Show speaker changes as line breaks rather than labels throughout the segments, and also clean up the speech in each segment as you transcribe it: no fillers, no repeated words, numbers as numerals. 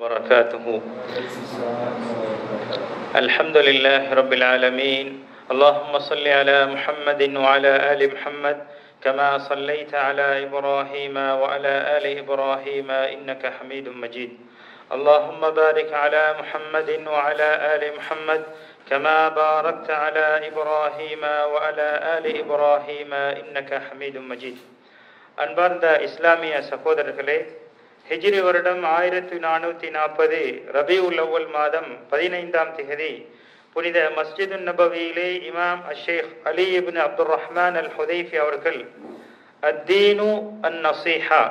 وبركاته. الحمد لله رب العالمين. اللهم صل على محمد وعلى آل محمد كما صليت على إبراهيم وعلى آل إبراهيم إنك حميد مجيد. اللهم بارك على محمد وعلى آل محمد كما باركت على إبراهيم وعلى آل إبراهيم إنك حميد مجيد. அன்பார்ந்த இஸ்லாமிய சகோதரர்களே, ஹிஜ்ரி வருடம் 1440 ரபியுல் அவ்வல் மாதம் 15ஆம் திகதி புனித மஸ்ஜிது நபவியிலே இமாம் அஷேக் அலி இப்னு அப்துர் ரஹ்மான் அல் ஹுதைஃபி அவர்கள் அத்தீனு அன் நசீஹா,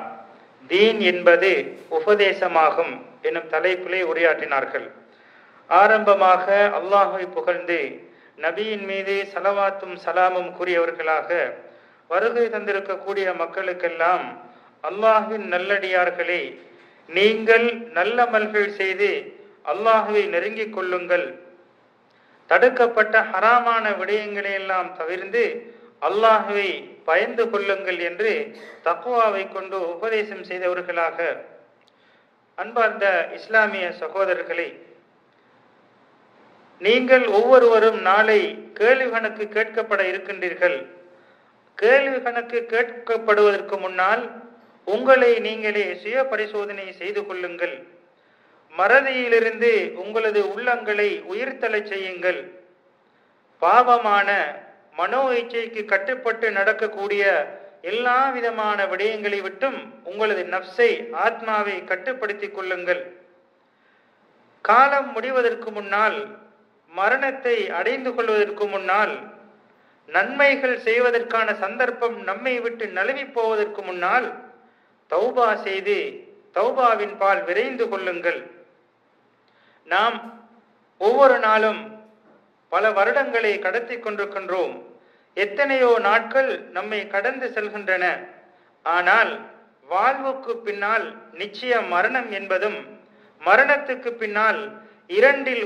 தீன் என்பது உபதேசமாகும் எனும் தலைப்பிலே உரையாற்றினார்கள். ஆரம்பமாக அல்லாஹை புகழ்ந்து நபியின் மீது ஸலவாத்தும் சலாமும் கூறியவர்களாக வருகை தந்திருக்கக்கூடிய மக்களுக்கெல்லாம், அல்லாஹ்வின் நல்லடியார்களே, நீங்கள் நல்ல அமல்கள் செய்து அல்லாஹ்வை நெருங்கிக் கொள்ளுங்கள், தடுக்கப்பட்ட ஹராமான விடயங்களை எல்லாம் தவிர்த்து அல்லாஹ்வை பயந்து கொள்ளுங்கள் என்று தக்வாவை கொண்டு உபதேசம் செய்தவர்களாக. அன்பார்ந்த இஸ்லாமிய சகோதரர்களே, நீங்கள் ஒவ்வொருவரும் நாளை கேள்வி கணக்கு கேட்கப்பட இருக்கின்றீர்கள். கேள்வி கணக்கு கேட்கப்படுவதற்கு முன்னால் உங்களை நீங்களே சுய பரிசோதனை செய்து கொள்ளுங்கள். மறதியிலிருந்து உங்களது உள்ளங்களை உயிர்த்தலை செய்யுங்கள். பாவமான மனோ இச்சைக்கு கட்டுப்பட்டு நடக்கக்கூடிய எல்லா விதமான விடயங்களை விட்டும் உங்களது நப்சை, ஆத்மாவை கட்டுப்படுத்திக் கொள்ளுங்கள். காலம் முடிவதற்கு முன்னால், மரணத்தை அடைந்து கொள்வதற்கு முன்னால், நன்மைகள் செய்வதற்கான சந்தர்ப்பம் நம்மை விட்டு நழுவி போவதற்கு முன்னால் தௌபா செய்து தௌபாவின் பால் விரைந்து கொள்ளுங்கள். நாம் ஒவ்வொரு நாளும் பல வருடங்களை கடத்தி கொண்டிருக்கின்றோம். எத்தனையோ நாட்கள் நம்மை கடந்து செல்கின்றன. ஆனால் வாழ்வுக்கு பின்னால் நிச்சயம் மரணம் என்பதும், மரணத்துக்கு பின்னால் இரண்டில்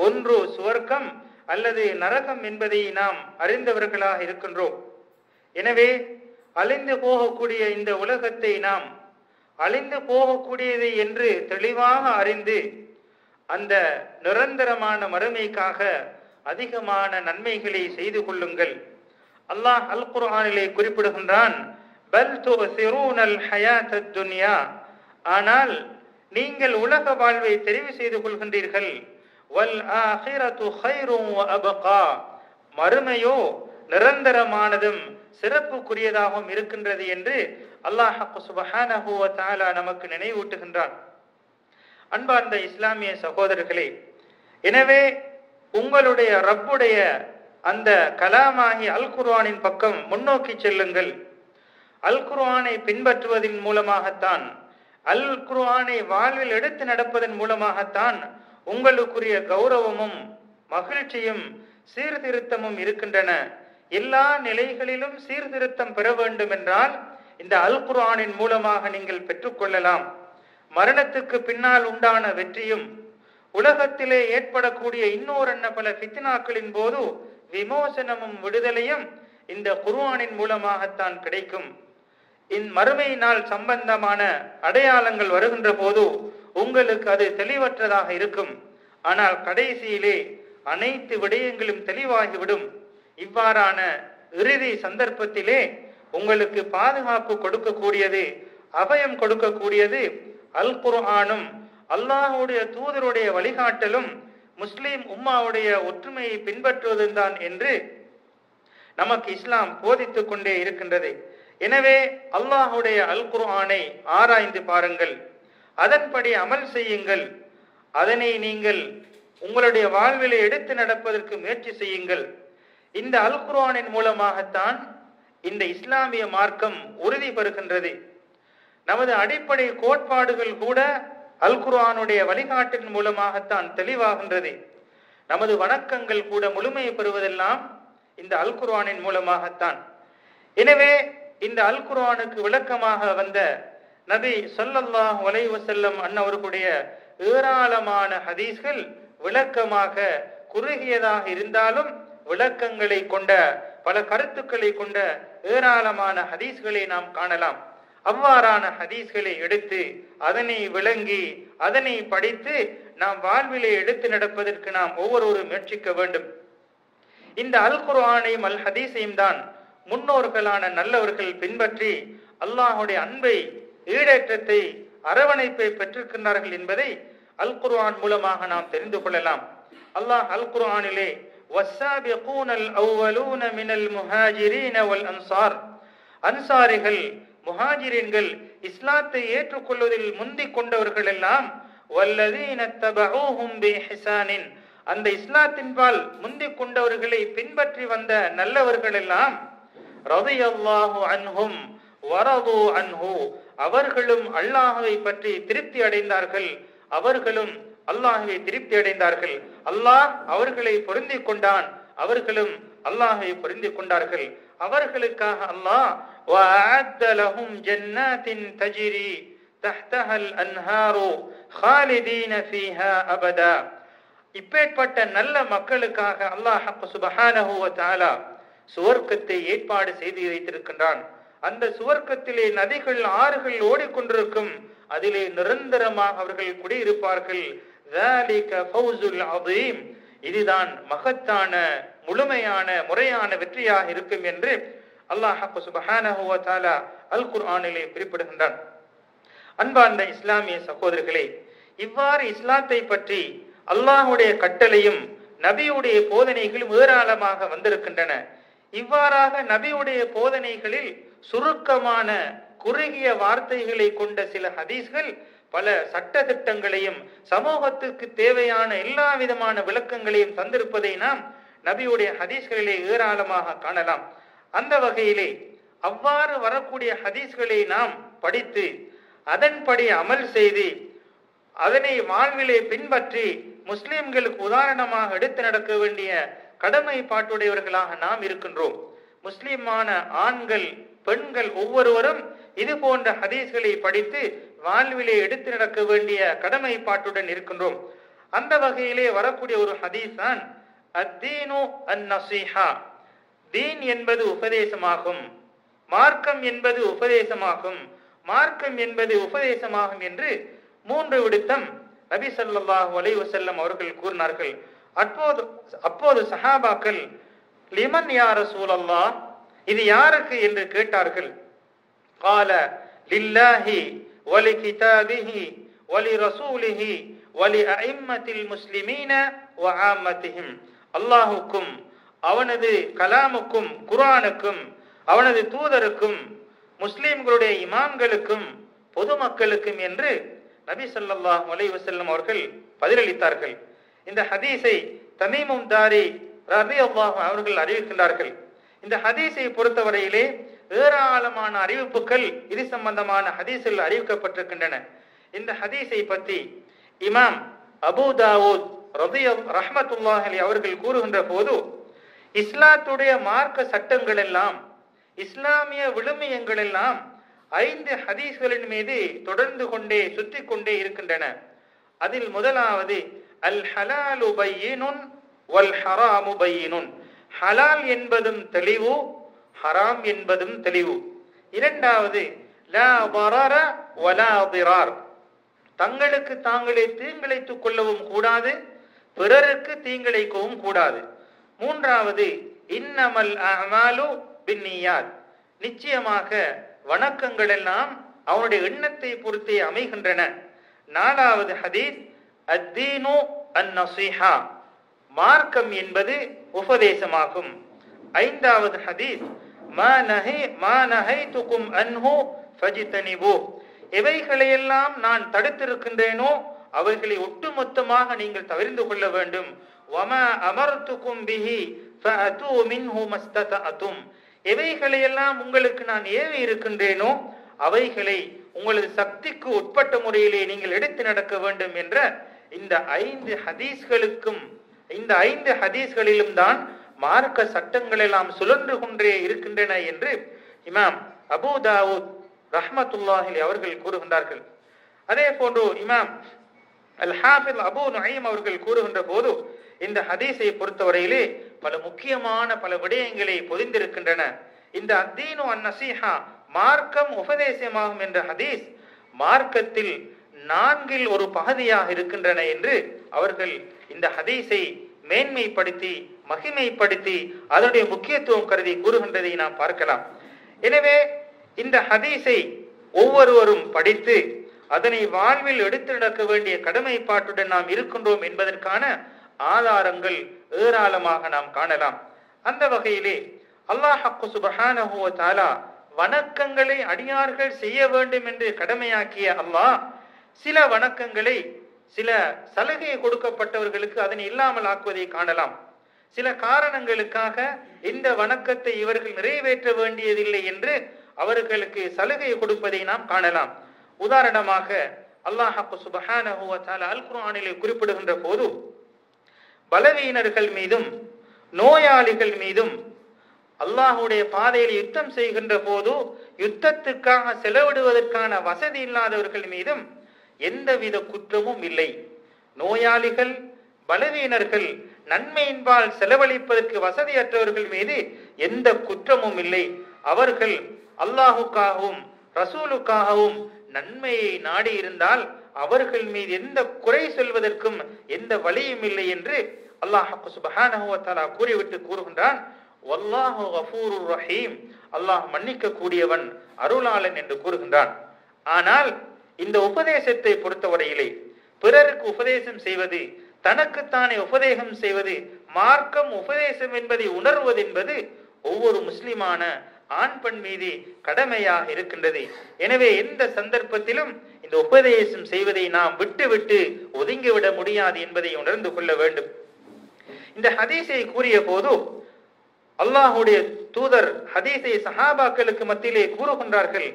ஒன்று சுவர்க்கம் அல்லது நரகம் என்பதை நாம் அறிந்தவர்களாக இருக்கின்றோம். எனவே அழிந்து போகக்கூடிய இந்த உலகத்தை நாம் அழிந்து போகக்கூடியது என்று தெளிவாக அறிந்து அந்த நிரந்தரமான மறுமைக்காக அதிகமான நன்மைகளை செய்து கொள்ளுங்கள். அல்லாஹ் அல் குர்ஆனிலே குறிப்பிடுகின்றான், பல் துஸிரூனல் ஹயாத்தத் துன்யா, ஆனால் நீங்கள் உலக வாழ்வை தெரிவு செய்து கொள்கின்றீர்கள். வல் ஆகிரத்து கைரும் வ அபகா, மறுமையோ நிரந்தரமானதும் சிறப்புக்குரியதாகவும் இருக்கின்றது என்று அல்லாஹ் சுப்ஹானஹு வ தஆலா நமக்கு நினைவூட்டுகின்றான். அன்பார்ந்த இஸ்லாமிய சகோதரர்களே, எனவே உங்களுடைய ரப்புடைய அந்த கலாமாகி அல் குர்ஆனின் பக்கம் முன்னோக்கி செல்லுங்கள். அல் குர்ஆனை பின்பற்றுவதன் மூலமாகத்தான், அல் குர்ஆனை வாழ்வில் எடுத்து நடப்பதன் மூலமாகத்தான் உங்களுக்குரிய கௌரவமும் மகிழ்ச்சியும் சீர்திருத்தமும் இருக்கின்றன. எல்லா நிலைகளிலும் சீர்திருத்தம் பெற வேண்டும் என்றால் இந்த அல் குர்ஆனின் மூலமாக நீங்கள் பெற்றுக்கொள்ளலாம். மரணத்துக்கு பின்னால் உண்டான வெற்றியும், உலகத்திலே ஏற்படக்கூடிய இன்னொரு பல ஃபித்னாக்களின் போது விமோசனமும் விடுதலையும் இந்த குர்ஆனின் மூலமாகத்தான் கிடைக்கும். மறுமை நாள் சம்பந்தமான அடையாளங்கள் வருகின்ற போது உங்களுக்கு அது தெளிவற்றதாக இருக்கும். ஆனால் கடைசியிலே அனைத்து விடயங்களும் தெளிவாகிவிடும். இவ்வாறான இறுதி சந்தர்ப்பத்திலே உங்களுக்கு பாதுகாப்பு கொடுக்கக்கூடியது, அபயம் கொடுக்கக்கூடியது அல் குர்ஆனும் அல்லாஹ்வுடைய தூதருடைய வழிகாட்டலும் முஸ்லிம் உம்மாவுடைய ஒற்றுமையை பின்பற்றுவதுதான் என்று நமக்கு இஸ்லாம் போதித்துக் கொண்டே இருக்கின்றது. எனவே அல்லாஹ்வுடைய அல் குர்ஆனை ஆராய்ந்து பாருங்கள், அதன்படி அமல் செய்யுங்கள், அதனை நீங்கள் உங்களுடைய வாழ்விலே எடுத்து நடப்பதற்கு முயற்சி செய்யுங்கள். இந்த அல் குர்ஆனின் மூலமாகத்தான் இந்த இஸ்லாமிய மார்க்கம் உறுதி பெறுகின்றது. நமது அடிப்படை கோட்பாடுகள் கூட அல் குர்ஆனுடைய வழிகாட்டின் மூலமாகத்தான் தெளிவாகின்றது. நமது வணக்கங்கள் கூட முழுமை பெறுவதெல்லாம் இந்த அல் குர்ஆனின் மூலமாகத்தான். எனவே இந்த அல் குர்ஆனுக்கு விளக்கமாக வந்த நபி ஸல்லல்லாஹு அலைஹி வஸல்லம் அன்னவர்களுடைய ஏராளமான ஹதீஸ்கள் விளக்கமாக குறுகியதாக இருந்தாலும் விளக்கங்களை கொண்ட, பல கருத்துக்களை கொண்ட ஏராளமான ஹதீஸ்களை நாம் காணலாம். அவ்வாறான ஹதீஸ்களை எடுத்து அதனை விளங்கி அதனை படித்து நாம் வாழ்விலே எடுத்து நடப்பதற்கு நாம் ஒவ்வொருவரும் முயற்சிக்க வேண்டும். இந்த அல் குர்ஆனையும் அல் ஹதீஸையும் தான் முன்னோர்களான நல்லவர்கள் பின்பற்றி அல்லாஹுடைய அன்பை, ஈடேற்றத்தை, அரவணைப்பை பெற்றிருக்கின்றார்கள் என்பதை அல் குர்ஆன் மூலமாக நாம் தெரிந்து கொள்ளலாம். அல்லாஹ் அல் குர்ஆனிலே வஸ்ஸாபிகூனல் அவ்வலூன மினல் முஹாஜிரீன வல் அன்சார், அன்சாரிகள், முஹாஜிரீன்கள், இஸ்லாத்தை ஏற்றுக்கொள்வதில் முந்திக் கொண்டவர்கள் எல்லாம், வல்லதீன தபஊஹும் பிஇஹ்சானின், அந்த இஸ்லாத்தின்பால் முந்திக் கொண்டவர்களை பின்பற்றி வந்த நல்லவர்கள் எல்லாம், ரலியல்லாஹு அன்ஹும் வரது அன்ஹு, அவர்களும் அல்லாஹ்வை பற்றி திருப்தி அடைந்தார்கள், அவர்களும் அல்லாஹ்வை திருப்தி அடைந்தார்கள். அல்லாஹ் அவர்களை பொருந்திக் கொண்டான், அவர்களும் அல்லாஹ்வை பொருந்திக் கொண்டார்கள். அவர்களுக்காக அல்லாஹ் வஅஅத்த லஹும் ஜன்னாத்தின் தஜ்ரி தஹ்தஹல் அன்ஹாரு ஹாலிதீன ஃபீஹா அபதா, இப்பேற்பட்ட நல்ல மக்களுக்காக அல்லாஹ் சுப்ஹானஹு வ தஆலா சுவர்க்கத்தை ஏற்பாடு செய்து வைத்திருக்கின்றான். அந்த சுவர்க்கத்திலே நதிகள், ஆறுகள் ஓடிக்கொண்டிருக்கும், அதிலே நிரந்தரமாக அவர்கள் குடியிருப்பார்கள். ذَلِكَ فَوْزُ الْعَظِيمُ, இதுதான் மகத்தான, முழுமையான, முறையான வெற்றியாக இருக்கும் என்று அல்லாஹ் சுப்ஹானஹு வ தஆலா அல் குர்ஆனிலே குறிப்பிடுகின்றான். அன்பார்ந்த இஸ்லாமிய சகோதரர்களே, இவ்வாறு இஸ்லாத்தை பற்றி அல்லாஹுடைய கட்டளையும் நபியுடைய போதனைகளும் ஏராளமாக வந்திருக்கின்றன. இவ்வாறாக நபியுடைய போதனைகளில் சுருக்கமான குறுகிய வார்த்தைகளை கொண்ட சில ஹதீஸ்கள் பல சட்ட திட்டங்களையும் சமூகத்துக்கு தேவையான எல்லா விதமான விளக்கங்களையும் தந்திருப்பதை நாம் நபியுடைய ஹதீஸ்களிலே ஏராளமாக காணலாம். அந்த வகையிலே அவ்வாறு வரக்கூடிய ஹதீஸ்களை நாம் படித்து அதன்படி அமல் செய்து அதனை வாழ்விலே பின்பற்றி முஸ்லிம்களுக்கு உதாரணமாக எடுத்து நடக்க வேண்டிய கடமைப்பாட்டுடையவர்களாக நாம் இருக்கின்றோம். முஸ்லிமான ஆண்கள், பெண்கள் ஒவ்வொருவரும் இது போன்ற ஹதீஸ்களை படித்து வாழ்விலே எடுத்து நடக்க வேண்டிய கடமைப்பாட்டுடன் இருக்கின்றோம். அந்த வகையிலே வரக்கூடிய ஒரு ஹதீஸ் தான் அத்தீனு அன்-நஸீஹா, தீன் என்பது உபதேசமாகும், மார்க்கம் என்பது உபதேசமாகும், மார்க்கம் என்பது உபதேசமாகும் என்று 3 விடுத்தம் நபி ஸல்லல்லாஹு அலைஹி வஸல்லம் அவர்கள் கூறினார்கள். அப்போது சஹாபாக்கள் லிமன் யா ரசூலல்லாஹ், இது யாருக்கு என்று கேட்டார்கள். قال لله ولكتابه ولرسوله ولأئمة المسلمين وعامتهم, அல்லாஹுக்கும் அவனது கலாமுக்கும் குர்ஆனுக்கும் அவனது தூதருக்கும் முஸ்லிம்களுடைய இமாம்களுக்கும் பொதுமக்களுக்கும் என்று நபி ஸல்லல்லாஹு அலைஹி வஸல்லம் அவர்கள் பதிலளித்தார்கள். இந்த ஹதீஸை தமீமும் தாரி ரலியல்லாஹு அவர்கள் அறிவிக்கின்றார்கள். இந்த ஹதீஸை பொறுத்தவரையிலே ஏராளமான அறிவிப்புகள் இது சம்பந்தமான ஹதீஸில் அறிவிக்கப்பட்டிருக்கின்றன. இந்த ஹதீஸை பற்றி இமாம் அபூ தாவூத் ரஹ்மத்துல்லாஹி அலைஹி அவர்கள் கூறுகின்ற போது, இஸ்லாத்துடைய மார்க்க சட்டங்கள் எல்லாம், இஸ்லாமிய விழுமியங்கள் எல்லாம் 5 ஹதீஸ்களின் மீது தொடர்ந்து கொண்டே சுற்றி கொண்டே இருக்கின்றன. அதில் முதலாவது அல் ஹலாலு பையினுன் வல் ஹராமு பையினுன், ஹலால் என்பதும் தெளிவு, ஹராம் என்பதும் தெளிவு. இரண்டாவது லா தரர வலா திரார், தங்களுக்கு தாங்களே தீங்கிழைத்துக் கொள்ளவும் கூடாது, பிறருக்கு தீங்கிழைக்கவும் கூடாது. மூன்றாவது இன்னமல் அமாலு பின்னியாத், நிச்சயமாக வணக்கங்கள் எல்லாம் அவனுடைய எண்ணத்தை பொறுத்தே அமைகின்றன. நாலாவது ஹதீஸ் அத்தீனு அன்-நஸீஹா, மார்க்கம் என்பது உபதேசமாகும். ஐந்தாவது ஹதீஸ் மா நஹைதுகும் அன்ஹு ஃபஜ்தனிபு, எவைகளையெல்லாம் நான் தடுத்திருக்கின்றேனோ அவைகளை ஒட்டுமொத்தமாக நீங்கள் தவிர்த்து கொள்ள வேண்டும். வமா அமர்துகும் பிஹி ஃபஅது மின்ஹு மஸ்ததஅதும், எவைகளையெல்லாம் உங்களுக்கு நான் ஏவி இருக்கின்றேனோ அவைகளை உங்களது சக்திக்கு உட்பட்ட முறையிலே நீங்கள் எடுத்து நடக்க வேண்டும் என்ற இந்த 5 ஹதீஸ்களுக்கும், இந்த 5 ஹதீஸ்களிலும் தான் மார்க்க சட்டங்கள் எல்லாம் சுழன்று கொண்டே இருக்கின்றன என்று இமாம் அபூ தாவூத் ரஹ்மத்துல்லாஹி அவர்கள் கூறுகின்றார்கள். அதே போன்று இமாம் அல் ஹாஃபிஸ் அபூ நுஐம் அவர்கள் கூறுகின்ற போது இந்த ஹதீஸை பொறுத்தவரையிலே பல முக்கியமான பல விடயங்களை பொதிந்திருக்கின்றன. இந்த அத்தீனு அன்-நஸீஹா, மார்க்கம் உபதேசமாகும் என்ற ஹதீஸ் மார்க்கத்தில் 4 ஒரு பகுதியாக இருக்கின்றன என்று அவர்கள் இந்த ஹதீஸை மேன்மைப்படுத்தி மகிமைப்படுத்தி அதனுடைய முக்கியத்துவம் கருதி கூறுகின்றதை நாம் பார்க்கலாம். எனவே இந்த ஹதீஸை ஒவ்வொருவரும் படித்து அதனை வாழ்வில் எடுத்து நடக்க வேண்டிய கடமைப்பாட்டுடன் நாம் இருக்கின்றோம் என்பதற்கான ஆதாரங்கள் ஏராளமாக நாம் காணலாம். அந்த வகையிலே அல்லாஹ் சுப்ஹானஹு வ தஆலா வணக்கங்களை அடியார்கள் செய்ய வேண்டும் என்று கடமையாக்கிய அல்லாஹ் சில வணக்கங்களை சில சலுகை கொடுக்கப்பட்டவர்களுக்கு அதனை இல்லாமல் ஆக்குவதை காணலாம். சில காரணங்களுக்காக இந்த வணக்கத்தை இவர்கள் நிறைவேற்ற வேண்டியதில்லை என்று அவர்களுக்கு சலுகை கொடுப்பதை நாம் காணலாம். உதாரணமாக அல்லாஹ் சுப்ஹானஹு வ தஆலா அல் குர்ஆனிலே குறிப்பிடுகின்ற போது பலவீனர்கள் மீதும் நோயாளிகள் மீதும் அல்லாஹுடைய பாதையில் யுத்தம் செய்கின்ற போது யுத்தத்துக்காக செலவிடுவதற்கான வசதி இல்லாதவர்கள் மீதும் எந்தவித குற்றமும் இல்லை. நோயாளிகள் பலவீனர்கள் நன்மையின்பால் செலவழிப்பதற்கு வசதியற்றவர்கள் மீது எந்த குற்றமும் இல்லை. அவர்கள் அல்லாஹுக்காகவும் ரசூலுக்காகவும் நன்மையை நாடி இருந்தால் அவர்கள் மீது எந்த குறை சொல்வதற்கும் எந்த வழியும் இல்லை என்று அல்லாஹ் சுப்ஹானஹு வ தஆலா கூறிவிட்டு கூறுகின்றான், வல்லாஹு கஃபூருர் ரஹீம், அல்லாஹ் மன்னிக்க கூடியவன் அருளாளன் என்று கூறுகின்றான். ஆனால் இந்த உபதேசத்தை பொறுத்தவரையிலே பிறருக்கு உபதேசம் செய்வது, தனக்குத்தானே உபதேசம் செய்வது, மார்க்கம் உபதேசம் என்பதை உணர்வது என்பது ஒவ்வொரு முஸ்லிமான ஆண் பெண் மீது கடமையாக இருக்கின்றது. எனவே எந்த சந்தர்ப்பத்திலும் இந்த உபதேசம் செய்வதை நாம் விட்டு ஒதுங்கிவிட முடியாது என்பதை உணர்ந்து கொள்ள வேண்டும். இந்த ஹதீஸை கூறிய போது அல்லாஹுடைய தூதர் ஹதீஸை சஹாபாக்களுக்கு மத்தியிலே கூறுகின்றார்கள்.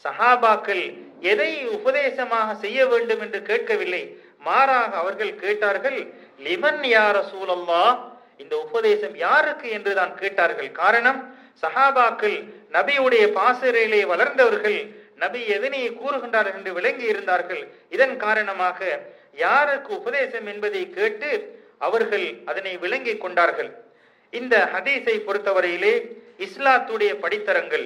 சஹாபாக்கள் எதை உபதேசமாக செய்ய வேண்டும் என்று கேட்கவில்லை, மாறாக அவர்கள் கேட்டார்கள், லிமன் யா ரசூலல்லாஹ், இந்த உபதேசம் யாருக்கு என்று தான் கேட்டார்கள். காரணம், சஹாபாக்கள் நபியுடைய பாசறையிலே வளர்ந்தவர்கள், நபி எதனை கூறுகின்றார்கள் என்று விளங்கி இருந்தார்கள். இதன் காரணமாக யாருக்கு உபதேசம் என்பதை கேட்டு அவர்கள் அதனை விளங்கி கொண்டார்கள். இந்த ஹதீஸை பொறுத்தவரையிலே இஸ்லாத்துடைய படித்தரங்கள்,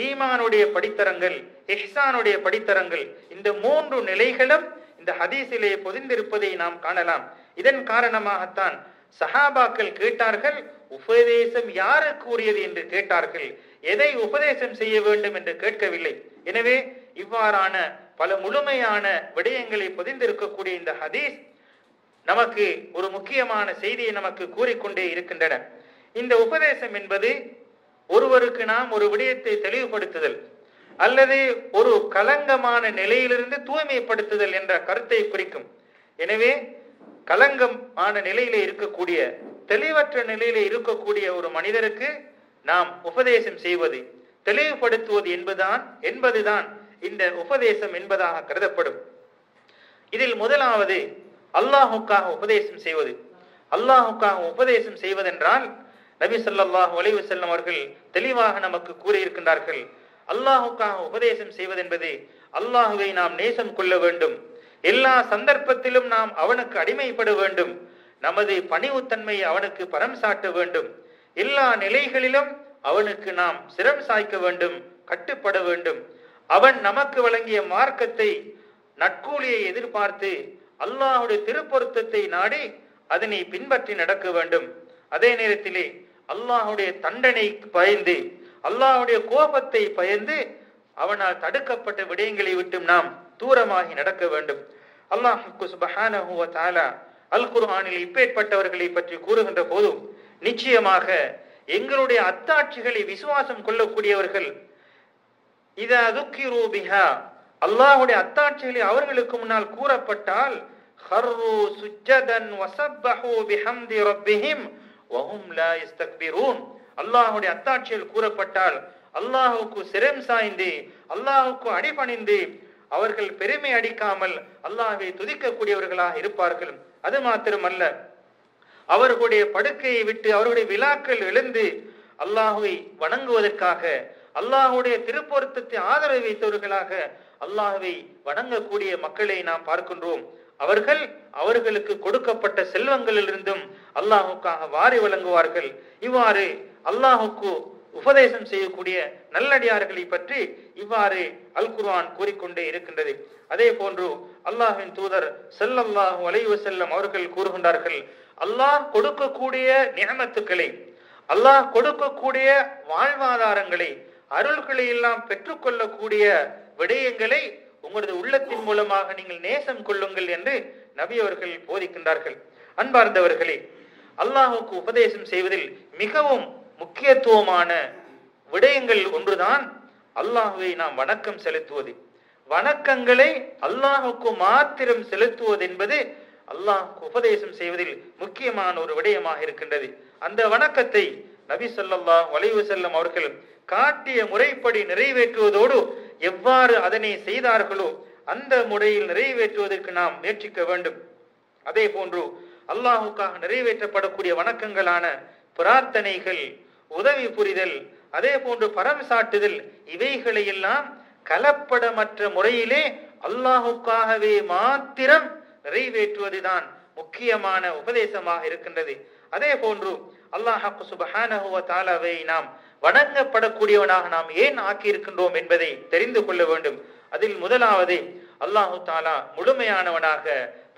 ஈமானுடைய படித்தரங்கள், இஹ்சானுடைய படித்தரங்கள், இந்த 3 நிலைகளும் இந்த ஹதீஸிலே பொதிந்திருப்பதை நாம் காணலாம். இதன் காரணமாகத்தான் சஹாபாக்கள் கேட்டார்கள், உபதேசம் யாருக்கு கூறியது என்று கேட்டார்கள், எதை உபதேசம் செய்ய வேண்டும் என்று கேட்கவில்லை. எனவே இவ்வாறான பல முழுமையான விடயங்களை பொதிந்திருக்கக்கூடிய இந்த ஹதீஸ் நமக்கு ஒரு முக்கியமான செய்தியை நமக்கு கூறிக்கொண்டே இருக்கின்றன. இந்த உபதேசம் என்பது ஒருவருக்கு நாம் ஒரு விடயத்தை தெளிவுபடுத்துதல் அல்லது ஒரு கலங்கமான நிலையிலிருந்து தூய்மைப்படுத்துதல் என்ற கருத்தை குறிக்கும். எனவே கலங்கமான நிலையிலே இருக்கக்கூடிய, தெளிவற்ற நிலையிலே இருக்கக்கூடிய ஒரு மனிதருக்கு நாம் உபதேசம் செய்வது, தெளிவுபடுத்துவது என்பதுதான் இந்த உபதேசம் என்பதாக கருதப்படும். இதில் முதலாவது அல்லாஹுக்காக உபதேசம் செய்வது. அல்லாஹுக்காக உபதேசம் செய்வதென்றால் நபி ஸல்லல்லாஹு அலைஹி வஸல்லம் அவர்கள் தெளிவாக நமக்கு கூறியிருக்கின்றார்கள். அல்லாஹுக்காக உபதேசம் செய்வதென்பது அல்லாஹுவை நாம் நேசம் கொள்ள வேண்டும், எல்லா சந்தர்ப்பத்திலும் நாம் அவனுக்கு அடிமைப்பட வேண்டும், நமது பணிவுத்தன்மையை அவனுக்கு பரம் சாட்ட வேண்டும், எல்லா நிலைகளிலும் அவனுக்கு நாம் சிரம் சாய்க்க வேண்டும், கட்டுப்பட வேண்டும். அவன் நமக்கு வழங்கிய மார்க்கத்தை, நற்கூலியை எதிர்பார்த்து அல்லாஹுடைய திருப்பொருத்தத்தை நாடி அதனை பின்பற்றி நடக்க வேண்டும். அதே நேரத்திலே அல்லாஹுடைய தண்டனை பயந்து, அல்லாஹுடைய கோபத்தை பயந்து அவனால் தடுக்கப்பட்ட விடயங்களை விட்டு நாம் தூரமாகி நடக்க வேண்டும். அல்லாஹ் சுப்ஹானஹு வ தஆலா அல் குர்ஆனில் இப்பேற்பட்டவர்களை பற்றி கூறுகின்ற போது, நிச்சயமாக எங்களுடைய அத்தாட்சிகளை விசுவாசம் கொள்ளக்கூடியவர்கள், இதா துக்கிரு பிஹா, அல்லாஹுடைய அத்தாட்சிகளை அவர்களுக்கு முன்னால் கூறப்பட்டால், ஹர்ரு சுஜ்ஜதன் வஸப்பஹு பிஹம்தி ரப்பிஹிம் வஹும் லா யஸ்தக்பிரூன், அல்லாஹுடைய அத்தாட்சிகள் கூறப்பட்டால் அல்லாஹுக்கு சிரம் சாய்ந்து, அல்லாஹுக்கு அடிபணிந்து அவர்கள் பெருமை அடிக்காமல் அல்லாஹ்வை துதிக்கக்கூடியவர்களாக இருப்பார்கள். அது மாத்திரமல்ல, அவர்களுடைய படுக்கையை விட்டு அவர்களுடைய விழாக்கள் எழுந்து அல்லாஹுவை வணங்குவதற்காக, அல்லாஹுடைய திருப்பொருத்தத்தை ஆதரவு வைத்தவர்களாக அல்லாஹுவை வணங்கக்கூடிய மக்களை நாம் பார்க்கின்றோம். அவர்களுக்கு கொடுக்கப்பட்ட செல்வங்களிலிருந்தும் அல்லாஹுக்காக வாரி வழங்குவார்கள். இவ்வாறு அல்லாஹுக்கு உபதேசம் செய்யக்கூடிய நல்லடியார்களை பற்றி இவ்வாறு அல் குர்ஆன் கூறிக்கொண்டே இருக்கின்றது. அதே போன்று அல்லாஹ்வின் தூதர் ஸல்லல்லாஹு அலைஹி வஸல்லம் அவர்கள் கூறுகின்றார்கள், அல்லாஹ் கொடுக்கக்கூடிய நிஅமத்துக்களை, அல்லாஹ் கொடுக்கக்கூடிய வாழ்வாதாரங்களை, அருள்களை எல்லாம் பெற்றுக்கொள்ளக்கூடிய விடயங்களை உங்களது உள்ளத்தின் மூலமாக நீங்கள் நேசம் கொள்ளுங்கள் என்று நபி அவர்கள் போதிக்கின்றார்கள். அன்பார்ந்தவர்களே, அல்லாஹுக்கு உபதேசம் செய்வதில் மிகவும் முக்கியத்துவமான விடயங்கள் ஒன்றுதான் அல்லாஹுவை நாம் வணக்கம் செலுத்துவது. வணக்கங்களை அல்லாஹுக்கு மாத்திரம் செலுத்துவது என்பது அல்லாஹுக்கு உபதேசம் செய்வதில் முக்கியமான ஒரு விடயமாக இருக்கின்றது. அந்த வணக்கத்தை நபி ஸல்லல்லாஹு அலைஹி வஸல்லம் அவர்கள் காட்டிய முறைப்படி நிறைவேற்றுவதோடு எவ்வாறு அதனை செய்தார்களோ அந்த முறையில் நிறைவேற்றுவதற்கு நாம் முயற்சிக்க வேண்டும். அதே போன்று அல்லாஹுக்காக நிறைவேற்றப்படக்கூடிய வணக்கங்களான பிரார்த்தனைகள், உதவி புரிதல், அதே போன்று பரம் சாட்டுதல், இவைகளை எல்லாம் கலப்படமற்ற முறையிலே அல்லாஹுக்காகவே மாத்திரம் நிறைவேற்றுவதுதான் முக்கியமான உபதேசமாக இருக்கின்றது. அதே போன்று அல்லாஹ் சுப்ஹானஹு வ தஆலாவை நாம் வணங்கப்படக்கூடியவனாக நாம் ஏன் ஆக்கி இருக்கின்றோம் என்பதை தெரிந்து கொள்ள வேண்டும். அதில் முதலாவது, அல்லாஹு தஆலா முழுமையானவனாக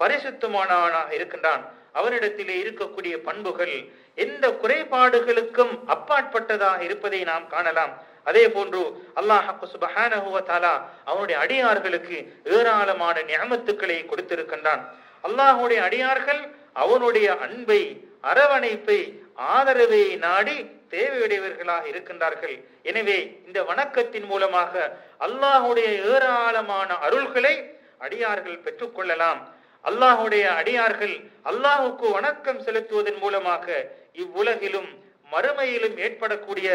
பரிசுத்தமானவனாக இருக்கின்றான். அவனிடத்திலே இருக்கக்கூடிய பண்புகள் எந்த குறைபாடுகளுக்கும் அப்பாற்பட்டதாக இருப்பதை நாம் காணலாம். அதே போன்று அல்லாஹ் சுப்ஹானஹு வ தஆலா அவனுடைய அடியார்களுக்கு ஏராளமான நிஅமத்துக்களை கொடுத்திருக்கின்றான். அல்லாஹ்வுடைய அடியார்கள் அவனுடைய அன்பை, அரவணைப்பை, ஆதரவை நாடி தேவையுடையவர்களாக இருக்கின்றார்கள். எனவே இந்த வணக்கத்தின் மூலமாக அல்லாஹ்வுடைய ஏராளமான அருள்களை அடியார்கள் பெற்றுக்கொள்ளலாம். அல்லாஹ்வுடைய அடியார்கள் அல்லாஹுக்கு வணக்கம் செலுத்துவதன் மூலமாக இவ்வுலகிலும் மறுமையிலும் ஏற்படக்கூடிய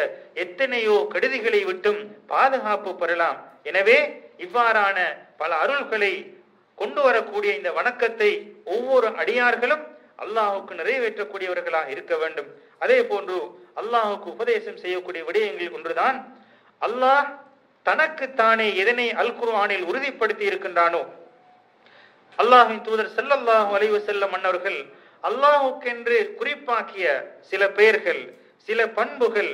எத்தனையோ கெடுதிகளை விட்டும் பாதுகாப்பு பெறலாம். எனவே இவ்வாறான பல அருள்களை கொண்டு வரக்கூடிய இந்த வணக்கத்தை ஒவ்வொரு அடியார்களும் அல்லாஹுக்கு நிறைவேற்றக்கூடியவர்களாக இருக்க வேண்டும். அதே போன்று அல்லாஹுக்கு உபதேசம் செய்யக்கூடிய விடயங்கள் ஒன்றுதான், அல்லாஹ் தனக்குத்தானே எதனை அல் குர்ஆனில் உறுதிப்படுத்தி இருக்கின்றானோ, அல்லாஹ்வின் தூதர் ஸல்லல்லாஹு அலைஹி வஸல்லம் அன்னவர்கள் அல்லாஹுக்கென்று குறிப்பாக்கிய சில பெயர்கள், சில பண்புகள்,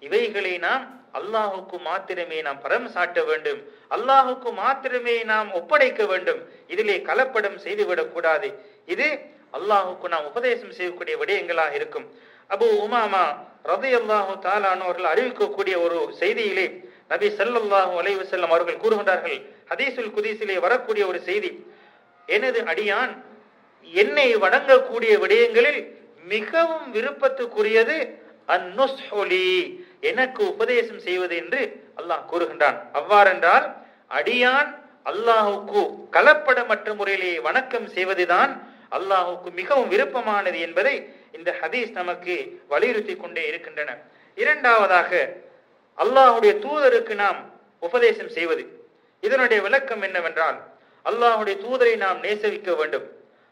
இவைகளை நாம் அல்லாஹுக்கு மாத்திரமே நாம் பரம் சாட்ட வேண்டும், அல்லாஹுக்கு மாத்திரமே நாம் ஒப்படைக்க வேண்டும். இதிலே கலப்படம் செய்துவிடக் கூடாது. இது அல்லாஹுக்கு நாம் உபதேசம் செய்யக்கூடிய விடயங்களாக இருக்கும். அபூ உமாமா ரலியல்லாஹு தஆலா அவர்கள் அறிவிக்கக்கூடிய ஒரு செய்தியிலே நபி ஸல்லல்லாஹு அலைஹி வஸல்லம் அவர்கள் கூறுகின்றார்கள், ஹதீஸுல் குதீஸிலே வரக்கூடிய ஒரு செய்தி, எனது அடியான் என்னை வணங்கக்கூடிய விடயங்களில் மிகவும் விருப்பத்துக்குரியது அந்நுஸ்ஹுலி, எனக்கு உபதேசம் செய்வது என்று அல்லாஹ் கூறுகின்றான். அவ்வாறென்றால் அடியான் அல்லாஹுக்கு கலப்படமற்ற முறையிலே வணக்கம் செய்வதுதான் அல்லாஹுக்கு மிகவும் விருப்பமானது என்பதை இந்த ஹதீஸ் நமக்கு வலியுறுத்தி கொண்டே இருக்கின்றன. இரண்டாவதாக, அல்லாஹுடைய தூதருக்கு நாம் உபதேசம் செய்வது. இதனுடைய விளக்கம் என்னவென்றால், அல்லாஹுடைய தூதரை நாம் நேசிக்க வேண்டும்,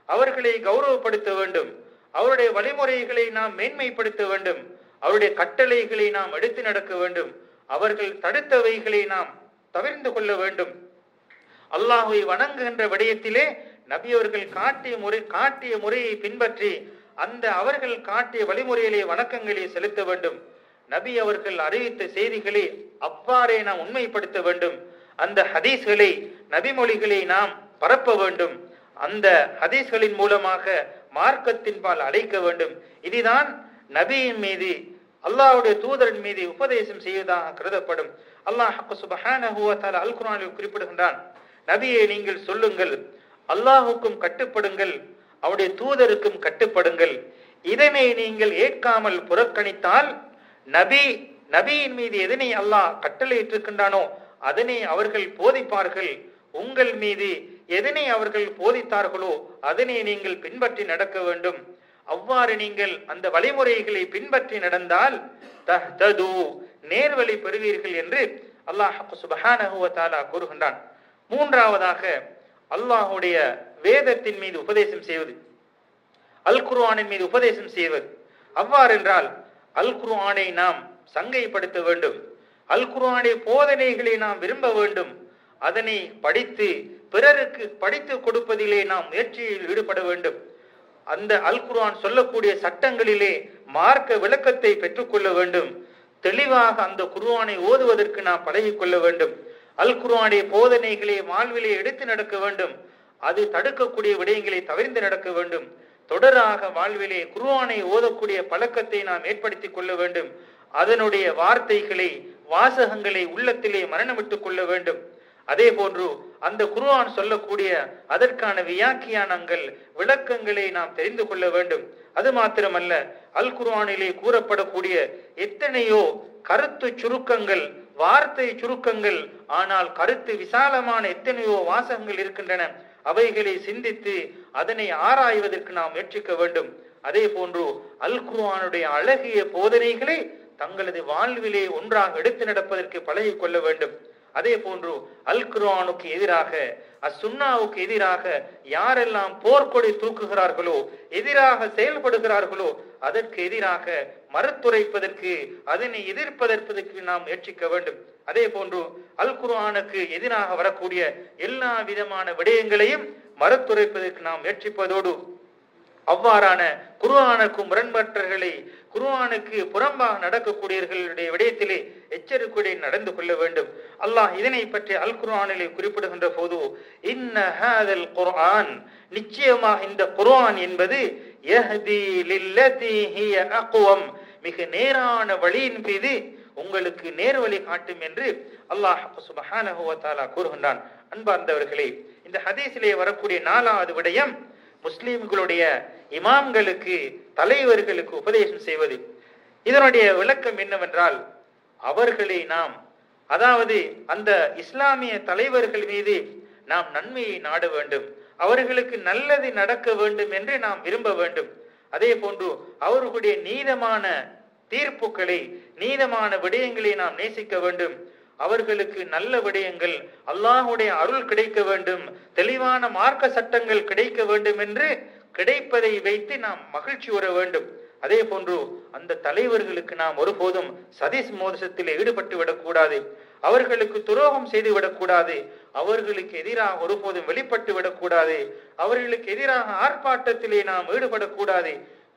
அவர்களை கௌரவப்படுத்த வேண்டும், அவருடைய வழிமுறைகளை நாம் மேன்மைப்படுத்த வேண்டும், அவருடைய கட்டளைகளை நாம் எடுத்து நடக்க வேண்டும், அவர்கள் தடுத்தவைகளை நாம் தவிர்த்து கொள்ள வேண்டும். அல்லாஹுவை வணங்குகின்ற விடயத்திலே நபி அவர்கள் காட்டிய முறையை பின்பற்றி அந்த அவர்கள் காட்டிய வழிமுறையிலே வணக்கங்களை செலுத்த வேண்டும். நபி அவர்கள் அறிவித்த செய்திகளை அவ்வாறே நாம் உண்மைப்படுத்த வேண்டும். அந்த ஹதீஸ்களை, நபிமொழிகளை நாம் பரப்ப வேண்டும். அந்த ஹதீஸ்களின் மூலமாக மார்க்கத்தின்பால் அழைக்க வேண்டும். இதுதான் நபியின் மீது, அல்லாஹ்வுடைய தூதரின் மீது உபதேசம் செய்வதாக கருதப்படும். அல்லாஹ் சுப்ஹானஹு வ தஆலா அல் குர்ஆனில் குறிப்பிடுகின்றான், நபியே நீங்கள் சொல்லுங்கள், அல்லாஹுக்கும் கட்டுப்படுங்கள், அவருடைய தூதருக்கும் கட்டுப்படுங்கள். இதனை நீங்கள் ஏற்காமல் புறக்கணித்தால் நபியின் மீது எதனை அல்லாஹ் கட்டளையிட்டிருக்கின்றானோ அதனை அவர்கள் போதிப்பார்கள், உங்கள் மீது எதனை அவர்கள் போதித்தார்களோ அதனை நீங்கள் பின்பற்றி நடக்க வேண்டும். அவ்வாறு நீங்கள் அந்த வழிமுறைகளை பின்பற்றி நடந்தால் தஹ்தது, நேர்வழி பெறுவீர்கள் என்று அல்லாஹ் சுப்ஹானஹு வ தஆலா கூறுகின்றான். மூன்றாவதாக, அல்லாஹுடைய வேதத்தின் மீது உபதேசம் செய்வது, அல் குர்ஆனின் மீது உபதேசம் செய்வது. அவ்வாறென்றால் அல் குர்ஆனை நாம் சங்கைப்படுத்த வேண்டும், அல் குர்ஆனுடைய போதனைகளை நாம் விரும்ப வேண்டும், அதனை படித்து பிறருக்கு படித்து கொடுப்பதிலே நாம் முயற்சியில் ஈடுபட வேண்டும். அந்த அல் குர்ஆன் சொல்லக்கூடிய சட்டங்களிலே மார்க்க விளக்கத்தை பெற்றுக்கொள்ள வேண்டும். தெளிவாக அந்த குர்ஆனை ஓதுவதற்கு நாம் பழகிக் கொள்ள வேண்டும். அல் குர்ஆனுடைய போதனைகளை வாழ்விலே எடுத்து நடக்க வேண்டும். அது தடுக்கக்கூடிய விடயங்களை தவிர்த்து நடக்க வேண்டும். தொடராக வாழ்விலே குர்ஆனை ஓதக்கூடிய பழக்கத்தை நாம் ஏற்படுத்திக் கொள்ள வேண்டும். அதனுடைய வார்த்தைகளை வாசகங்களை உள்ளத்திலே மரணமிட்டுக் கொள்ள வேண்டும். அதே போன்று அந்த குர்ஆன் சொல்லக்கூடிய அதற்கான வியாக்கியானங்கள் விளக்கங்களை நாம் தெரிந்து கொள்ள வேண்டும். அது மாத்திரமல்ல, அல் குர்ஆனிலே கூறப்படக்கூடிய எத்தனையோ கருத்து சுருக்கங்கள், வார்த்தை சுருக்கங்கள், ஆனால் கருத்து விசாலமான எத்தனையோ வாசகங்கள் இருக்கின்றன. அவைகளை சிந்தித்து அதனை ஆராய்வதற்கு நாம் முயற்சிக்க வேண்டும். அதே போன்று அல் குர்ஆனுடைய அழகிய போதனைகளை தங்களது வாழ்விலே ஒன்றாக எடுத்து நடப்பதற்கு பழகிக் கொள்ள வேண்டும். அதே போன்று அல் குர்ஆனுக்கு எதிராக, அசுன்னாவுக்கு எதிராக யாரெல்லாம் போர்க்கொடி தூக்குகிறார்களோ, எதிராக செயல்படுகிறார்களோ, அதற்கு எதிராக மறுத்துரைப்பதற்கு, அதனை எதிர்ப்பதற்கு நாம் முயற்சிக்க வேண்டும். அதே போன்று அல் குர்ஆனுக்கு எதிராக வரக்கூடிய எல்லா விதமான விடயங்களையும் மறுத்துரைப்பதற்கு நாம் முயற்சிப்பதோடு, அவ்வாறான குர்ஆனுக்கு முரண்பட்டவர்களை, குர்ஆனுக்கு புறம்பாக நடக்கக்கூடியவர்களுடைய விடயத்திலே எச்சரிக்கையுடன் நடந்து கொள்ள வேண்டும். அல்லாஹ் இதனை பற்றி அல் குர்ஆனிலே குறிப்பிடுகின்ற போது, இன்ன ஹாதல் குர்ஆன், நிச்சயமாக இந்த குர்ஆன் என்பது யஹ்தி லில்லதி ஹிய அக்வம், மிக நேரான வழியின் மீது உங்களுக்கு நேர்வழி காட்டும் என்று அல்லாஹ் சுப்ஹானஹு வ தஆலா கூறுகின்றான். அன்பார்ந்தவர்களே, இந்த ஹதீஸிலே வரக்கூடிய 4வது விடயம் முஸ்லிம்களுடைய இமாம்களுக்கு, தலைவர்களுக்கு உபதேசம் செய்வது. இதனுடைய விளக்கம் என்னவென்றால், அவர்களை நாம், அதாவது அந்த இஸ்லாமிய தலைவர்கள் மீது நாம் நன்மையை நாட வேண்டும், அவர்களுக்கு நல்லது நடக்க வேண்டும் என்று நாம் விரும்ப வேண்டும். அதே போன்று அவர்களுடைய நீதமான தீர்ப்புகளை, நீதமான விடயங்களை நாம் நேசிக்க வேண்டும். அவர்களுக்கு நல்ல விடயங்கள், அல்லாஹுடைய அருள் கிடைக்க வேண்டும், தெளிவான மார்க்க சட்டங்கள் கிடைக்க வேண்டும் என்று கிடைப்பதை வைத்து நாம் மகிழ்ச்சி உற வேண்டும். அதே போன்று அந்த தலைவர்களுக்கு நாம் ஒருபோதும் சதிஸ் மோசத்தில் ஈடுபட்டு விடக்கூடாது, அவர்களுக்கு துரோகம் செய்து விடக்கூடாது, அவர்களுக்கு எதிராக ஒருபோதும் வெளிப்பட்டு விடக்கூடாது, அவர்களுக்கு எதிராக ஆர்ப்பாட்டத்திலே நாம் ஈடுபடக்கூடாது.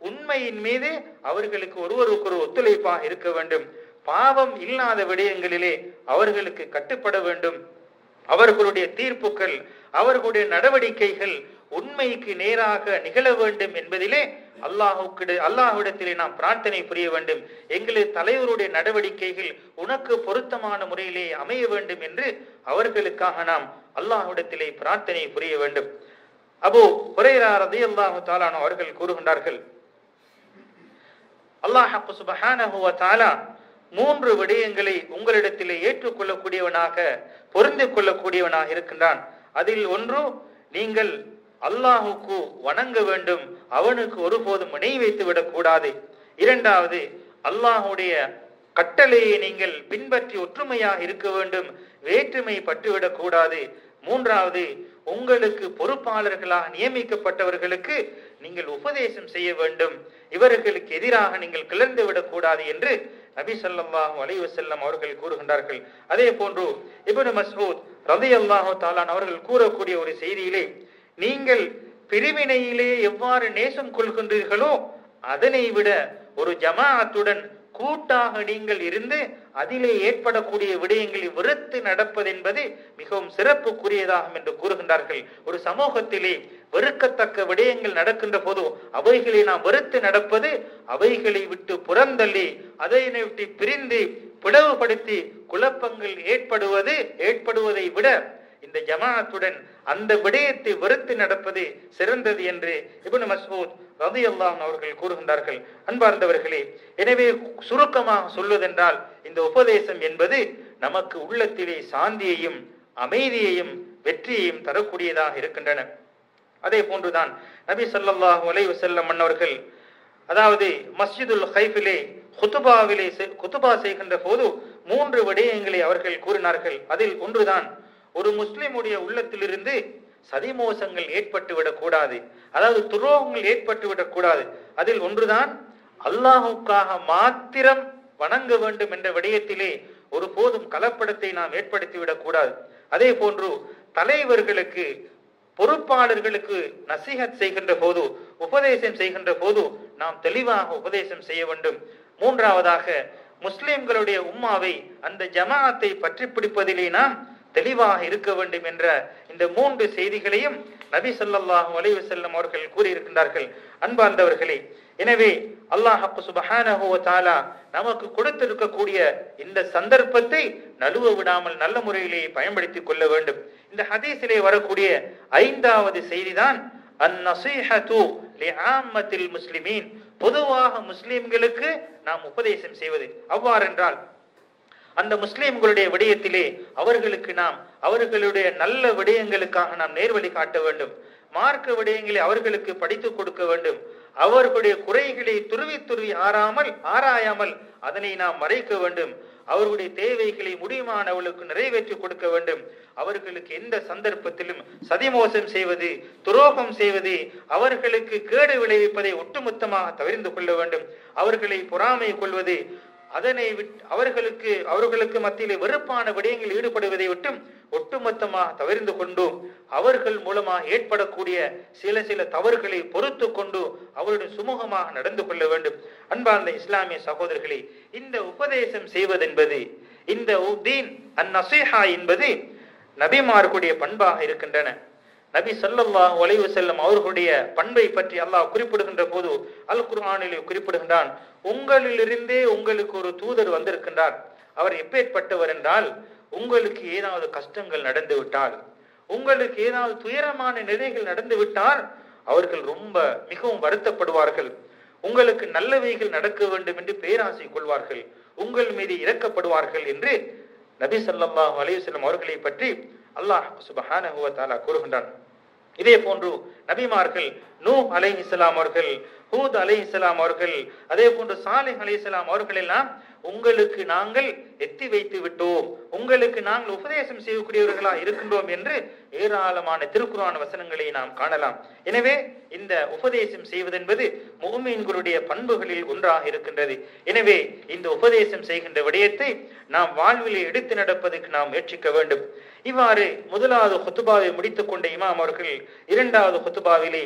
உண்மையின் மீது அவர்களுக்கு ஒருவருக்கு ஒத்துழைப்பாக இருக்க வேண்டும். பாவம் இல்லாத விடயங்களிலே அவர்களுக்கு கட்டுப்பட வேண்டும். அவர்களுடைய தீர்ப்புகள், அவர்களுடைய நடவடிக்கைகள் உண்மைக்கு நேராக நிகழ வேண்டும் என்பதிலே அல்லாஹ்விடத்திலே நாம் பிரார்த்தனை புரிய வேண்டும். எங்களது தலைவருடைய நடவடிக்கைகள் உனக்கு பொருத்தமான முறையிலே அமைய வேண்டும் என்று அவர்களுக்காக நாம் அல்லாஹ்விடத்திலே பிரார்த்தனை புரிய வேண்டும். அபூ ஹுரைரா ரலியல்லாஹு தஆலா அவர்கள் கூறுகின்றார்கள், அல்லாஹ் சுப்ஹானஹு வ தஆலா 3 விடயங்களை உங்களிடத்திலே ஏற்றுக்கொள்ளக்கூடியவனாக, பொருந்திக் கொள்ளக்கூடியவனாக இருக்கின்றான். அதில் ஒன்று, நீங்கள் அல்லாஹுக்கு வணங்க வேண்டும், அவனுக்கு ஒருபோதும் இணை வைத்து விடக்கூடாது. 2வது, அல்லாஹுடைய கட்டளையை நீங்கள் பின்பற்றி ஒற்றுமையாக இருக்க வேண்டும், வேற்றுமை பட்டுவிடக் கூடாது. 3வது, உங்களுக்கு பொறுப்பாளர்களாக நியமிக்கப்பட்டவர்களுக்கு நீங்கள் உபதேசம் செய்ய வேண்டும், இவர்களுக்கு எதிராக நீங்கள் கிளர்ந்து விடக்கூடாது என்று நபி ஸல்லல்லாஹு அலைஹி வஸல்லம் அவர்கள் கூறுகின்றார்கள். அதே போன்று இப்னு மஸ்ஊத் ரலியல்லாஹு தஆலா அவர்கள் கூறக்கூடிய ஒரு செய்தியிலே, நீங்கள் பிரிவினையிலே எவ்வாறு நேசம் கொள்கின்றீர்களோ அதனை விட ஒரு ஜமாஅத்துடன் கூட்டாக நீங்கள் இருந்து அதிலே ஏற்படக்கூடிய விடயங்களை வெறுத்து நடப்பது என்பது மிகவும் சிறப்புக்குரியதாகும் என்று கூறுகின்றார்கள். ஒரு சமூகத்திலே வெறுக்கத்தக்க விடயங்கள் நடக்கின்ற போது அவைகளை நாம் வெறுத்து நடப்பது, அவைகளை விட்டு புறந்தள்ளி அதனை விட்டு பிரிந்து பிளவுபடுத்தி குழப்பங்கள் ஏற்படுவதை விட இந்த ஜமாஅத்துடன் அந்த விடயத்தை வெறுத்து நடப்பது சிறந்தது என்று இப்னு மஸ்ஊத் ரலியல்லாஹு அவர்கள் கூறுகின்றார்கள். அன்பார்ந்தவர்களே, எனவே சுருக்கமாக சொல்வதென்றால் இந்த உபதேசம் என்பது நமக்கு உள்ளத்திலே சாந்தியையும் அமைதியையும் வெற்றியையும் தரக்கூடியதாக இருக்கின்றன. அதே போன்றுதான் நபி ஸல்லல்லாஹு அலைஹி வஸல்லம் அவர்கள், அதாவது மஸ்ஜிதுல் ஹைஃபிலே குதுபா செய்கின்ற போது 3 விடயங்களை அவர்கள் கூறினார்கள். அதில் ஒன்றுதான், ஒரு முஸ்லிமுடைய உள்ளத்திலிருந்து சதிமோசங்கள் ஏற்பட்டு விடக்கூடாது, அதாவது துரோகங்கள் ஏற்பட்டு விடக்கூடாது. அதில் ஒன்றுதான், அல்லாஹுக்காக மாத்திரம் வணங்க வேண்டும் என்ற விடயத்திலே ஒருபோதும் கலப்படத்தை நாம் ஏற்படுத்தி விடக்கூடாது. அதே போன்று தலைவர்களுக்கு, பொறுப்பாளர்களுக்கு நசீஹத் செய்கின்ற போது, உபதேசம் செய்கின்ற போது நாம் தெளிவாக உபதேசம் செய்ய வேண்டும். 3வதாக முஸ்லிம்களுடைய உம்மாவை, அந்த ஜமாஅத்தை பற்றி பிடிப்பதிலே நாம் தெளிவாக இருக்க வேண்டும் என்ற இந்த 3 செய்திகளையும் நபி ஸல்லல்லாஹு அலைஹி வஸல்லம் அவர்கள் கூறியிருக்கின்றார்கள். அன்பார்ந்தவர்களே, எனவே அல்லாஹ் சுப்ஹானஹு வ தஆலா நமக்கு கொடுத்திருக்கக்கூடிய இந்த சந்தர்ப்பத்தை நழுவ விடாமல் நல்ல முறையிலே பயன்படுத்திக் கொள்ள வேண்டும். இந்த ஹதீஸிலே வரக்கூடிய 5வது செய்திதான் அன்-நஸீஹத்து லிஆம்மத்தில் முஸ்லிமீன். பொதுவாக முஸ்லிம்களுக்கு நாம் உபதேசம் செய்வது. அவ்வாறென்றால் அந்த முஸ்லிம்களுடைய விடயத்திலே அவர்களுக்கு நாம் அவர்களுடைய நல்ல விடயங்களுக்காக நாம் நேர்வழி காட்ட வேண்டும். மார்க்க விடயங்களை அவர்களுக்கு படித்துக் கொடுக்க வேண்டும். அவர்களுடைய குறைகளை துருவி ஆராயாமல் அதனை நாம் மறைக்க வேண்டும். அவர்களுடைய தேவைகளை முடியுமானவர்களுக்கு நிறைவேற்றி கொடுக்க வேண்டும். அவர்களுக்கு எந்த சந்தர்ப்பத்திலும் சதிமோசம் செய்வது, துரோகம் செய்வது, அவர்களுக்கு கேடு விளைவிப்பதை ஒட்டுமொத்தமாக தவிர்த்து கொள்ள வேண்டும். அவர்களை பொறாமை கொள்வது, அதனை அவர்களுக்கு மத்தியிலே வெறுப்பான விடயங்களில் ஈடுபடுவதை விட்டும் ஒட்டுமொத்தமாக தவிர்த்து கொண்டு அவர்கள் மூலமாக ஏற்படக்கூடிய சில தவறுகளை பொறுத்து கொண்டு அவருடைய சுமூகமாக நடந்து கொள்ள வேண்டும். அன்பார்ந்த இஸ்லாமிய சகோதரர்களே, இந்த உபதேசம் செய்வதென்பது, இந்த தீன் அன்-நஸீஹா என்பது நபிமார்களுடைய பண்பாக இருக்கின்றன. நபி ஸல்லல்லாஹு அலைஹி வஸல்லம் அவர்களுடைய பண்பை பற்றி அல்லாஹ் குறிப்பிடுகின்ற போது அல் குர்ஆனிலே குறிப்பிடுகின்றான், உங்களிலிருந்தே உங்களுக்கு ஒரு தூதர் வந்திருக்கின்றார். அவர் எப்பேற்பட்டவர் என்றால், உங்களுக்கு ஏதாவது கஷ்டங்கள் நடந்து விட்டால், உங்களுக்கு ஏதாவது துயரமான நிலைகள் நடந்து விட்டால் அவர்கள் மிகவும் வருத்தப்படுவார்கள். உங்களுக்கு நல்லவைகள் நடக்க வேண்டும் என்று பேராசை கொள்வார்கள். உங்கள் மீது இரக்கப்படுவார்கள் என்று நபி ஸல்லல்லாஹு அலைஹி வஸல்லம் அவர்களை பற்றி அல்லாஹ் சுப்ஹானஹு வ தஆலா கூறுகின்றான். இதே போன்று நபிமார்கள் நூஹ் அலைஹிஸ்ஸலாம் அவர்கள், ஹூத் அலைஹிஸ்ஸலாம் அவர்கள், அதே போன்று சாலிஹ் அலைஹிஸ்ஸலாம் அவர்கள் எல்லாம் உங்களுக்கு நாங்கள் எத்தி வைத்து விட்டோம், உங்களுக்கு நாங்கள் உபதேசம் செய்யக்கூடியவர்களாக இருக்கின்றோம் என்று ஏராளமான திருக்குர்ஆன் வசனங்களை நாம் காணலாம். எனவே இந்த உபதேசம் செய்வதென்பது முஃமின்களுடைய பண்புகளில் ஒன்றாக இருக்கின்றது. எனவே இந்த உபதேசம் செய்கின்ற விடயத்தை நாம் வாழ்விலே எடுத்து நடப்பதற்கு நாம் முயற்சிக்க வேண்டும். இவ்வாறு முதலாவது ஹுத்பாவை முடித்துக் கொண்ட இமாம் அவர்கள் 2வது ஹுத்பாவிலே,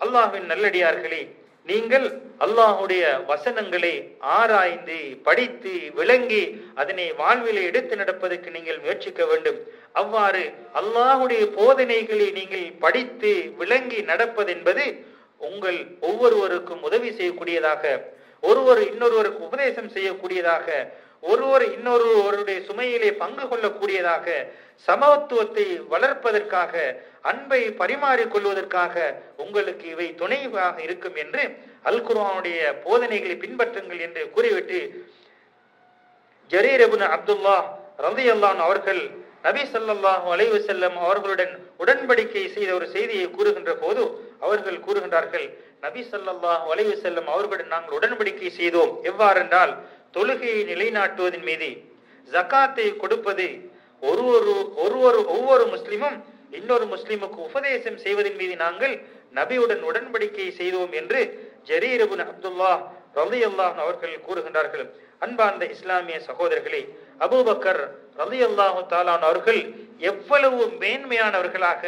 அல்லாஹ்வின் நல்லடியார்களே, நீங்கள் அல்லாஹுடைய வசனங்களை ஆராய்ந்து படித்து விளங்கி அதனை வாழ்விலே எடுத்து நடப்பதற்கு நீங்கள் முயற்சிக்க வேண்டும். அவ்வாறு அல்லாஹுடைய போதனைகளை நீங்கள் படித்து விளங்கி நடப்பதென்பது உங்கள் ஒவ்வொருவருக்கும் உதவி செய்யக்கூடியதாக, ஒருவர் இன்னொருவருக்கு உபதேசம் செய்யக்கூடியதாக, ஒருவர் இன்னொருவருடைய சுமையிலே பங்கு கொள்ளக்கூடியதாக, சமத்துவத்தை வளர்ப்பதற்காக, அன்பை பரிமாறிக்கொள்வதற்காக உங்களுக்கு இவை துணைவாக இருக்கும் என்று அல் குர்ஆனுடைய போதனைகளை பின்பற்றுங்கள் என்று கூறிவிட்டு, ஜரீர் இப்னு அப்துல்லாஹ் ரலியல்லாஹு அன்ஹு அவர்கள் நபி ஸல்லல்லாஹு அலைஹி வஸல்லம் அவர்களுடன் உடன்படிக்கை செய்த ஒரு செய்தியை கூறுகின்ற போது அவர்கள் கூறுகின்றார்கள், நபி ஸல்லல்லாஹு அலைஹி வஸல்லம் அவர்களுடன் நாங்கள் உடன்படிக்கை செய்தோம். எவ்வாறென்றால், தொழுகையை நிலைநாட்டுவதன் மீது, ஜகாத்தை கொடுப்பது, ஒவ்வொரு முஸ்லிமும் இன்னொரு முஸ்லிமுக்கு உபதேசம் செய்வதன் மீது நாங்கள் நபியுடன் உடன்படிக்கை செய்தோம் என்று ஜரீர் இப்னு அப்துல்லாஹ் ரலியல்லாஹு அன்ஹு அவர்கள் கூறுகின்றார்கள். அன்பார்ந்த இஸ்லாமிய சகோதரர்களே, அபூபக்கர் ரலியல்லாஹு தஆலா அவர்கள் எவ்வளவு மேன்மையானவர்களாக,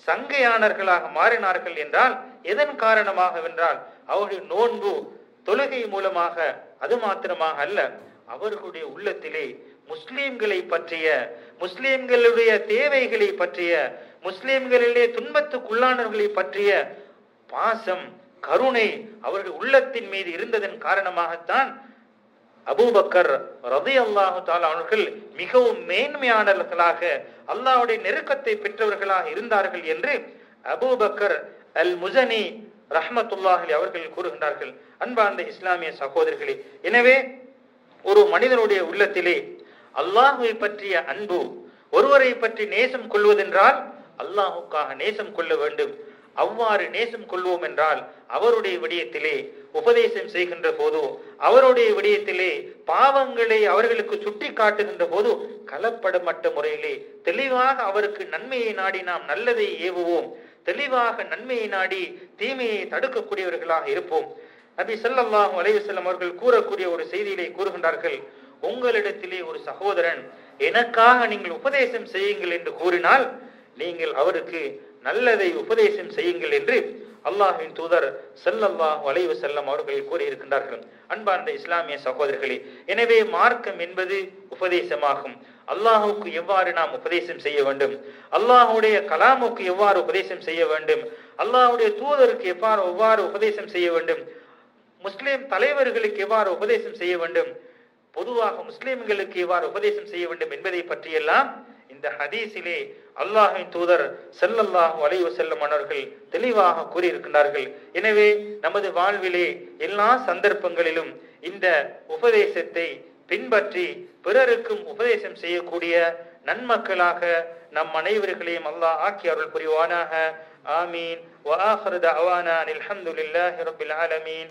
சங்கையானவர்களாக மாறினார்கள் என்றால் எதன் காரணமாக வென்றால் அவருடைய நோன்பு, தொழுகை மூலமாக. அது மாத்திரமாக அல்ல, அவர்களுடைய உள்ளத்திலே முஸ்லிம்களை பற்றிய, முஸ்லிம்களுடைய தேவைகளை பற்றிய, முஸ்லிம்களிலே துன்பத்துக்குள்ளானவர்களை பற்றிய பாசம், கருணை அவர்கள் உள்ளத்தின் மீது இருந்ததன் காரணமாகத்தான் அபூபக்கர் ரலியல்லாஹு தஆலா அவர்கள் மிகவும் மேன்மையானவர்களாக, அல்லாஹ்வுடைய நெருக்கத்தை பெற்றவர்களாக இருந்தார்கள் என்று அபூபக்கர் அல் முஸனி ரஹ்மத்துல்லாஹி அவர்கள் கூறுகின்றார்கள். அன்பார்ந்த இஸ்லாமிய சகோதரர்களே, எனவே ஒரு மனிதனுடைய உள்ளத்திலே அல்லாஹ்வை பற்றிய அன்பு, ஒருவரை பற்றி நேசம் கொள்வதென்றால் அல்லாஹுக்காக நேசம் கொள்ள வேண்டும். அவ்வாறு நேசம் கொள்வோம் என்றால் அவருடைய விடயத்திலே உபதேசம் செய்கின்ற போது, அவருடைய விடயத்திலே பாவங்களை அவர்களுக்கு சுட்டி காட்டுகின்ற போது கலப்படமற்ற முறையிலே தெளிவாக அவருக்கு நன்மையை நாடி நாம் நல்லதை ஏவுவோம், தெளிவாக நன்மையை நாடி தீமையை தடுக்கக்கூடியவர்களாக இருப்போம். நபி ஸல்லல்லாஹு அலைஹி வஸல்லம் அவர்கள் கூறக்கூடிய ஒரு செய்தியிலே கூறுகின்றார்கள், உங்களிடத்திலே ஒரு சகோதரன் எனக்காக நீங்கள் உபதேசம் செய்யுங்கள் என்று கூறினால் நீங்கள் அவருக்கு நல்லதை உபதேசம் செய்யுங்கள் என்று அல்லாஹ்வின் தூதர் ஸல்லல்லாஹு அலைஹி வஸல்லம் அவர்கள் கூறியிருக்கின்றார்கள். அன்பார்ந்த இஸ்லாமிய சகோதரர்களே, எனவே மார்க்கம் என்பது உபதேசமாகும். அல்லாஹுக்கு எவ்வாறு நாம் உபதேசம் செய்ய வேண்டும், அல்லாஹுடைய கலாமுக்கு எவ்வாறு உபதேசம் செய்ய வேண்டும், அல்லாஹுடைய தூதருக்கு எவ்வாறு உபதேசம் செய்ய வேண்டும், முஸ்லிம் தலைவர்களுக்கு எவ்வாறு உபதேசம் செய்ய வேண்டும், பொதுவாக முஸ்லிம்களுக்கு எவ்வாறு உபதேசம் செய்ய வேண்டும் என்பதை பற்றியெல்லாம் இந்த ஹதீஸிலே அல்லாஹ்வின் தூதர் ஸல்லல்லாஹு அலைஹி வஸல்லம் அவர்கள் தெளிவாக கூறியிருக்கின்றார்கள். எனவே நமது வாழ்விலே எல்லா சந்தர்ப்பங்களிலும் இந்த உபதேசத்தை பின்பற்றி பிறருக்கும் உபதேசம் செய்யக்கூடிய நன்மக்களாக நம் அனைவர்களையும் அல்லாஹ் ஆக்கி அருள் புரிவானாக. ஆமீன். வ ஆகிரு தஅவானா அல்ஹம்துலில்லாஹி ரப்பில் ஆலமீன்.